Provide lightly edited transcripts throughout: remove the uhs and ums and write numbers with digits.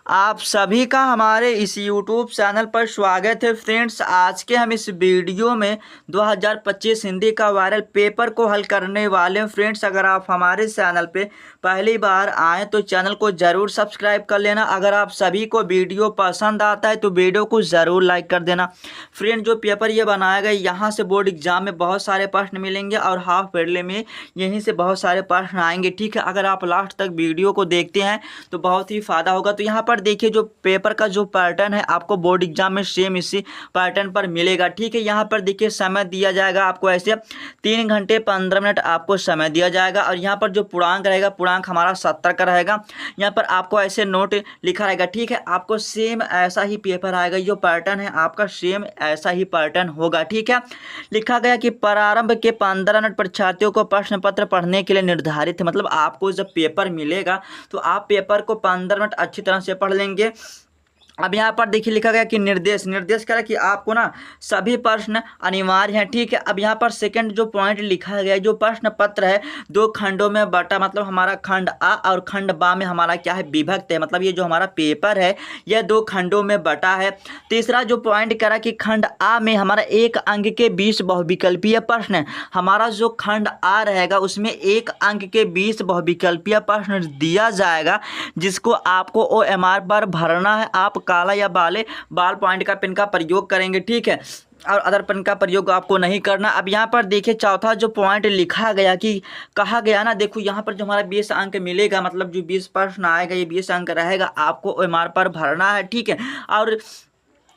आप सभी का हमारे इस YouTube चैनल पर स्वागत है फ्रेंड्स। आज के हम इस वीडियो में 2025 हिंदी का वायरल पेपर को हल करने वाले हैं फ्रेंड्स। अगर आप हमारे चैनल पे पहली बार आएँ तो चैनल को ज़रूर सब्सक्राइब कर लेना। अगर आप सभी को वीडियो पसंद आता है तो वीडियो को ज़रूर लाइक कर देना। फ्रेंड, जो पेपर ये बनाया गया यहाँ से बोर्ड एग्जाम में बहुत सारे प्रश्न मिलेंगे और हाफ पढ़ने में यहीं से बहुत सारे प्रश्न आएंगे। ठीक है, अगर आप लास्ट तक वीडियो को देखते हैं तो बहुत ही फ़ायदा होगा। तो यहाँ पर देखिए, जो पेपर का जो पैटर्न है आपको बोर्ड एग्जाम में सेम इसी पैटर्न पर मिलेगा। ठीक है, यहाँ पर देखिए समय दिया जाएगा आपको ऐसे 3 घंटे 15 मिनट आपको समय दिया जाएगा। और यहाँ पर जो पूर्णांक रहेगा, पूर्णांक हमारा 70 का रहेगा। यहाँ पर आपको ऐसे नोट लिखा रहेगा। ठीक है, आपको सेम ऐसा ही पेपर आएगा, जो पैटर्न है आपका सेम ऐसा ही पैटर्न होगा। ठीक है, लिखा गया कि प्रारंभ के 15 मिनट परीक्षार्थियों को प्रश्न पत्र पढ़ने के लिए निर्धारित है। मतलब आपको जब पेपर मिलेगा तो आप पेपर को 15 मिनट अच्छी तरह से पढ़ लेंगे। अब यहाँ पर देखिए लिखा गया कि निर्देश करा कि आपको ना सभी प्रश्न अनिवार्य हैं। ठीक है, अब यहाँ पर सेकंड जो पॉइंट लिखा गया है, जो प्रश्न पत्र है 2 खंडों में बटा, मतलब हमारा खंड आ और खंड बा में हमारा क्या है, विभक्त है। मतलब ये जो हमारा पेपर है यह 2 खंडों में बटा है। तीसरा जो पॉइंट करा कि खंड आ में हमारा 1 अंक के 20 बहुविकल्पीय प्रश्न है। हमारा जो खंड आ रहेगा उसमें 1 अंक के 20 बहुविकल्पीय प्रश्न दिया जाएगा, जिसको आपको OMR पर भरना है। आप काला या बाल पॉइंट का पेन का प्रयोग करेंगे। ठीक है, और अदर पेन का प्रयोग आपको नहीं करना। अब यहाँ पर देखिए चौथा जो पॉइंट लिखा गया कि कहा गया ना, देखो यहाँ पर जो हमारा 20 अंक मिलेगा, मतलब जो 20 प्रश्न आएगा ये 20 अंक रहेगा, आपको OMR पर भरना है। ठीक है, और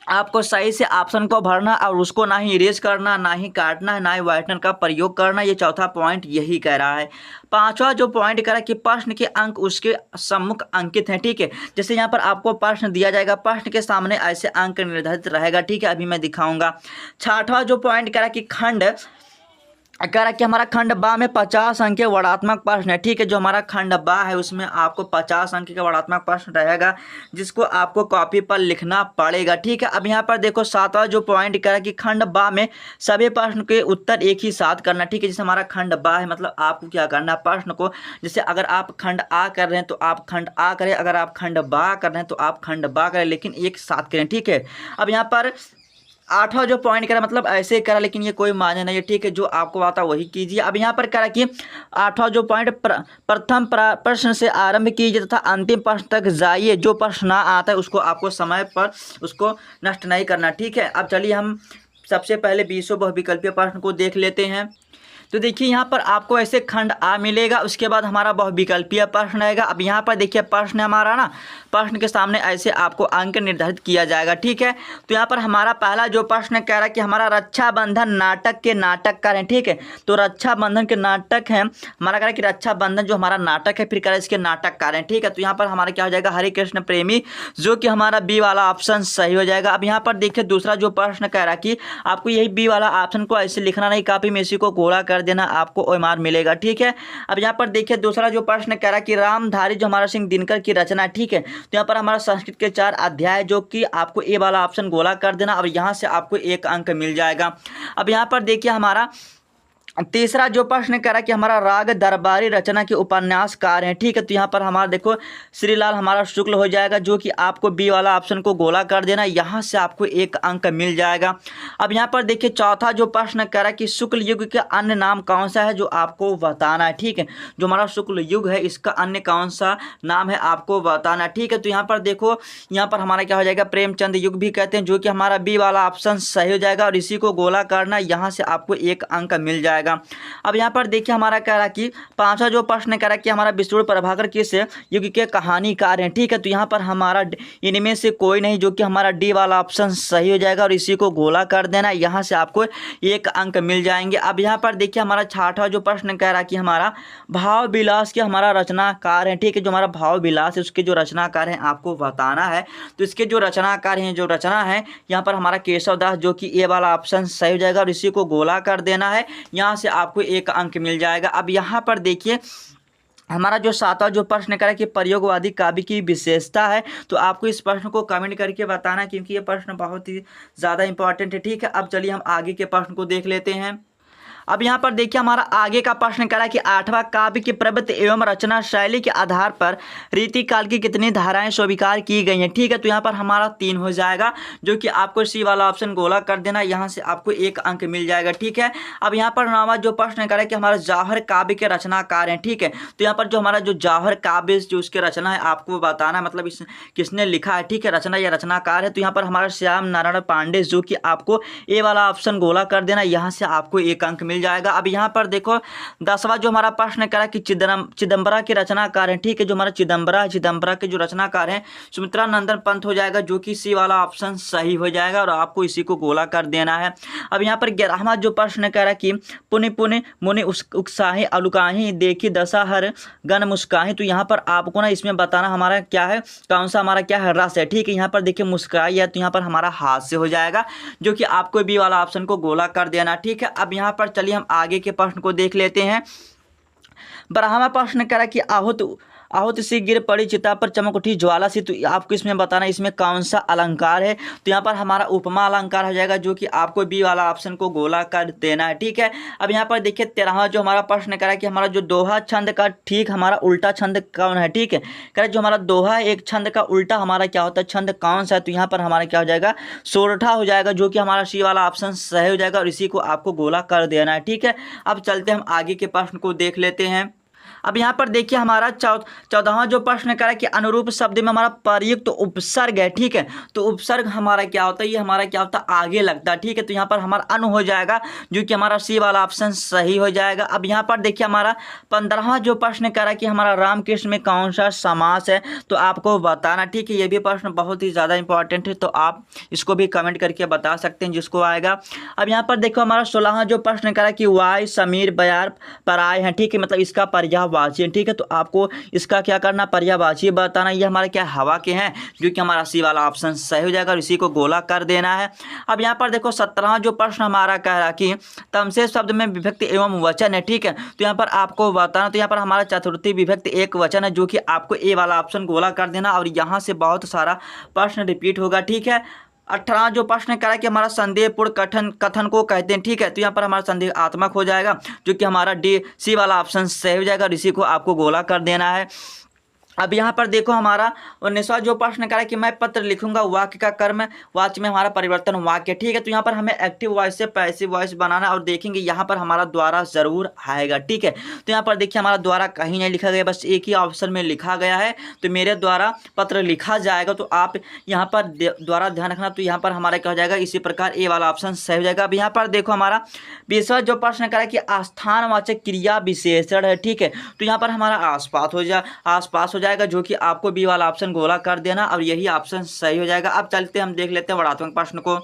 आपको सही से ऑप्शन को भरना और उसको ना ही इरेज करना, ना ही काटना है, ना ही व्हाइटनर का प्रयोग करना। ये चौथा पॉइंट यही कह रहा है। पांचवा जो पॉइंट कह रहा है कि प्रश्न के अंक उसके सम्मुख अंकित हैं। ठीक है, जैसे यहाँ पर आपको प्रश्न दिया जाएगा, प्रश्न के सामने ऐसे अंक निर्धारित रहेगा। ठीक है, अभी मैं दिखाऊंगा। छठवां जो पॉइंट कह रहा है कि कह रहा है कि हमारा खंड बा में 50 अंक के वर्णात्मक प्रश्न है। ठीक है, जो हमारा खंड बा है उसमें आपको 50 अंक का वर्णात्मक प्रश्न रहेगा, जिसको आपको कॉपी पर लिखना पड़ेगा। ठीक है, अब यहाँ पर देखो सातवां जो पॉइंट कह रहा है कि खंड बा में सभी प्रश्न के उत्तर एक ही साथ करना। ठीक है, जैसे हमारा खंड बा है, मतलब आपको क्या करना है, प्रश्न को जैसे अगर आप खंड आ कर रहे हैं तो आप खंड आ करें, अगर आप खंड बा कर रहे हैं तो आप खंड बा करें, लेकिन एक साथ करें। ठीक है, अब यहाँ पर आठवां जो पॉइंट करा, मतलब ऐसे करा लेकिन ये कोई मायने नहीं है। ठीक है, जो आपको आता वही कीजिए। अब यहाँ पर करा कि आठवां जो पॉइंट प्रथम प्रश्न से आरंभ कीजिए तथा अंतिम प्रश्न तक जाइए। जो प्रश्न ना आता है उसको आपको समय पर उसको नष्ट नहीं करना। ठीक है, अब चलिए हम सबसे पहले 20 बहुविकल्पीय प्रश्न को देख लेते हैं। तो देखिए यहाँ पर आपको ऐसे खंड आ मिलेगा, उसके बाद हमारा बहुविकल्पीय प्रश्न आएगा। अब यहाँ पर देखिए प्रश्न हमारा ना, प्रश्न के सामने ऐसे आपको अंक निर्धारित किया जाएगा। ठीक है, तो यहाँ पर हमारा पहला जो प्रश्न कह रहा है कि हमारा रक्षाबंधन नाटक के नाटककार हैं। ठीक है, तो रक्षाबंधन के नाटक हैं, हमारा कह रहा है कि रक्षाबंधन जो हमारा नाटक है, फिर कह रहा है इसके नाटककार हैं। ठीक है, तो यहाँ पर हमारा क्या हो जाएगा, हरे कृष्ण प्रेमी, जो कि हमारा बी वाला ऑप्शन सही हो जाएगा। अब यहाँ पर देखिए दूसरा जो प्रश्न कह रहा है कि आपको यही बी वाला ऑप्शन को ऐसे लिखना नहीं, कॉपी में इसी को गोला कर देना, आपको OMR मिलेगा। ठीक है, अब यहाँ पर देखिए दूसरा जो प्रश्न कह रहा है कि रामधारी जो हमारा सिंह दिनकर की रचना है। ठीक है, तो यहाँ पर हमारा संस्कृत के 4 अध्याय, जो कि आपको ए वाला ऑप्शन गोला कर देना और यहाँ से आपको 1 अंक मिल जाएगा। अब यहाँ पर देखिए हमारा तीसरा जो प्रश्न कह रहा है कि हमारा राग दरबारी रचना के उपन्यासकार हैं। ठीक है, तो यहाँ पर हमारा देखो श्रीलाल हमारा शुक्ल हो जाएगा, जो कि आपको बी वाला ऑप्शन को गोला कर देना, यहाँ से आपको 1 अंक मिल जाएगा। अब यहाँ पर देखिए चौथा जो प्रश्न कह रहा है कि शुक्ल युग का अन्य नाम कौन सा है, जो आपको बताना है। ठीक है, जो हमारा शुक्ल युग है इसका अन्य कौन सा नाम है आपको बताना है। ठीक है, तो यहाँ पर देखो, यहाँ पर हमारा क्या हो जाएगा, प्रेमचंद युग भी कहते हैं, जो कि हमारा बी वाला ऑप्शन सही हो जाएगा और इसी को गोला करना, यहाँ से आपको 1 अंक मिल जाएगा। अब यहाँ पर देखिए हमारा कह रहा कि पांचवा जो प्रश्न कह रहा कि हमारा विष्णु प्रभाकर किस युग के कहानीकार हैं। ठीक है, तो यहाँ पर हमारा इनमें से कोई नहीं, जो कि हमारा डी वाला ऑप्शन सही हो जाएगा और इसी को गोला कर देना, यहाँ से आपको 1 अंक मिल जाएंगे। अब यहाँ पर देखिए हमारा छठवां जो प्रश्न कह रहा कि हमारा भाव विलास के हमारा रचनाकार हैं। ठीक है, जो हमारा भाव विलास है उसके जो रचनाकार हैं आपको बताना है। तो इसके जो रचनाकार हैं, जो रचना है, यहाँ पर हमारा केशव दास, जो कि ए वाला ऑप्शन सही हो जाएगा और इसी को गोला कर देना है, यहाँ से आपको 1 अंक मिल जाएगा। अब यहाँ पर देखिए हमारा जो सातवां जो प्रश्न करा कि प्रयोगवादी काव्य की विशेषता है, तो आपको इस प्रश्न को कमेंट करके बताना, क्योंकि ये प्रश्न बहुत ही ज़्यादा इंपॉर्टेंट है। ठीक है, अब चलिए हम आगे के प्रश्न को देख लेते हैं। अब यहाँ पर देखिए हमारा आगे का प्रश्न कह रहा है कि आठवां काव्य की प्रवृत्ति एवं रचना शैली के आधार पर रीतिकाल की कितनी धाराएं स्वीकार की गई हैं। ठीक है, तो यहाँ पर हमारा 3 हो जाएगा, जो कि आपको सी वाला ऑप्शन गोला कर देना, यहाँ से आपको 1 अंक मिल जाएगा। ठीक है, अब यहाँ पर 9वां जो प्रश्न कह रहा है कि हमारा जौहर काव्य के रचनाकार हैं। ठीक है, तो यहाँ पर जो हमारा जो जौहर काव्य जो उसके रचना है आपको बताना है, मतलब इस किसने लिखा है। ठीक है, रचना या रचनाकार है, तो यहाँ पर हमारा श्याम नारायण पांडे, जो कि आपको ए वाला ऑप्शन गोला कर देना, यहाँ से आपको 1 अंक मिल जाएगा। अब यहाँ पर देखो 10वां जो हमारा प्रश्न करा कि चिदम्बरा के रचनाकार हैं। ठीक है, जो हमारा चिदम्बरा के जो रचनाकार हैं सुमित्रा नंदन पंत हो जाएगा, जो कि सी वाला ऑप्शन सही हो जाएगा और आपको इसी को गोला कर देना है। अब यहाँ पर 11वां जो प्रश्न कह रहा है कि पुनि पुनि मुनि उत्साही अलुकाही देखी दशा हर गण मुस्काही, तो यहाँ पर आपको ना इसमें बताना हमारा क्या है, कौन सा हमारा क्या है, रस है। ठीक है, यहाँ पर देखिए मुस्काई है, तो यहाँ पर हमारा हाथ से हो जाएगा, जो कि आपको बी वाला ऑप्शन को गोला कर देना। ठीक है, अब यहाँ पर चलिए हम आगे के प्रश्न को देख लेते हैं। 12वां प्रश्न कह रहा है कि आहुत सी गिर पड़ी चिता पर चमक उठी ज्वाला सी, तो आपको इसमें बताना इसमें कौन सा अलंकार है, तो यहाँ पर हमारा उपमा अलंकार हो जाएगा, जो कि आपको बी वाला ऑप्शन को गोला कर देना है। ठीक है, अब यहाँ पर देखिए 13वां जो हमारा प्रश्न कह रहा है कि हमारा जो दोहा छंद का ठीक हमारा उल्टा छंद कौन है। ठीक है, कह रहा है जो हमारा दोहा है एक छंद का उल्टा हमारा क्या होता है, छंद कौन सा है, तो यहाँ पर हमारा क्या हो जाएगा, सोरठा हो जाएगा, जो कि हमारा सी वाला ऑप्शन सही हो जाएगा और इसी को आपको गोला कर देना है। ठीक है, अब चलते हम आगे के प्रश्न को देख लेते हैं। अब यहाँ पर देखिए हमारा 14वां जो प्रश्न करा कि अनुरूप शब्द में हमारा प्रयुक्त तो उपसर्ग है। ठीक है, तो उपसर्ग हमारा क्या होता है, ये हमारा क्या होता है, आगे लगता है। ठीक है, तो यहाँ पर हमारा अनु हो जाएगा, जो कि हमारा सी वाला ऑप्शन सही हो जाएगा। अब यहाँ पर देखिए हमारा 15वां जो प्रश्न करा कि हमारा रामकृष्ण में कौन सा समास है, तो आपको बताना। ठीक है, ये भी प्रश्न बहुत ही ज़्यादा इंपॉर्टेंट है, तो आप इसको भी कमेंट करके बता सकते हैं जिसको आएगा। अब यहाँ पर देखो हमारा 16वां जो प्रश्न करा कि वाय समीर बयार पर आए हैं। ठीक है, मतलब इसका पर्यायवाची। ठीक है, तो आपको इसका क्या करना, पर्यायवाची बताना। ये हमारे क्या हवा के हैं, जो कि हमारा सी वाला ऑप्शन सही हो जाएगा और इसी को गोला कर देना है। अब यहाँ पर देखो 17वां जो प्रश्न हमारा कह रहा कि तमसे शब्द में विभक्ति एवं वचन है। ठीक है, तो यहाँ पर आपको बताना, तो यहाँ पर हमारा चतुर्थी विभक्ति एक वचन है, जो कि आपको ए वाला ऑप्शन गोला कर देना और यहाँ से बहुत सारा प्रश्न रिपीट होगा। ठीक है, 18 जो प्रश्न करा कि हमारा संदेहपूर्ण कथन को कहते हैं। ठीक है, तो यहाँ पर हमारा संदेहात्मक हो जाएगा, जो कि हमारा डी सी वाला ऑप्शन सही हो जाएगा और इसी को आपको गोला कर देना है। अब यहाँ पर देखो हमारा 19वां जो प्रश्न करा कि मैं पत्र लिखूंगा वाक्य का कर्म वाच्य में हमारा परिवर्तन वाक्य। ठीक है, तो यहाँ पर हमें एक्टिव वॉइस से पैसिव वॉइस बनाना और देखेंगे यहाँ पर हमारा द्वारा जरूर आएगा। ठीक है, तो यहाँ पर देखिए हमारा द्वारा कहीं नहीं लिखा गया, बस एक ही ऑप्शन में लिखा गया है, तो मेरे द्वारा पत्र लिखा जाएगा, तो आप यहाँ पर द्वारा ध्यान रखना, तो यहाँ पर हमारा क्या हो जाएगा, इसी प्रकार ए वाला ऑप्शन सही हो जाएगा। अब यहाँ पर देखो हमारा 20वां जो प्रश्न करा कि स्थानवाचक क्रिया विशेषण है। ठीक है, तो यहाँ पर हमारा आसपास हो जाएगा, जो कि आपको बी वाला ऑप्शन गोला कर देना और यही ऑप्शन सही हो जाएगा। अब चलते हम देख लेते हैं वर्णात्मक प्रश्न को।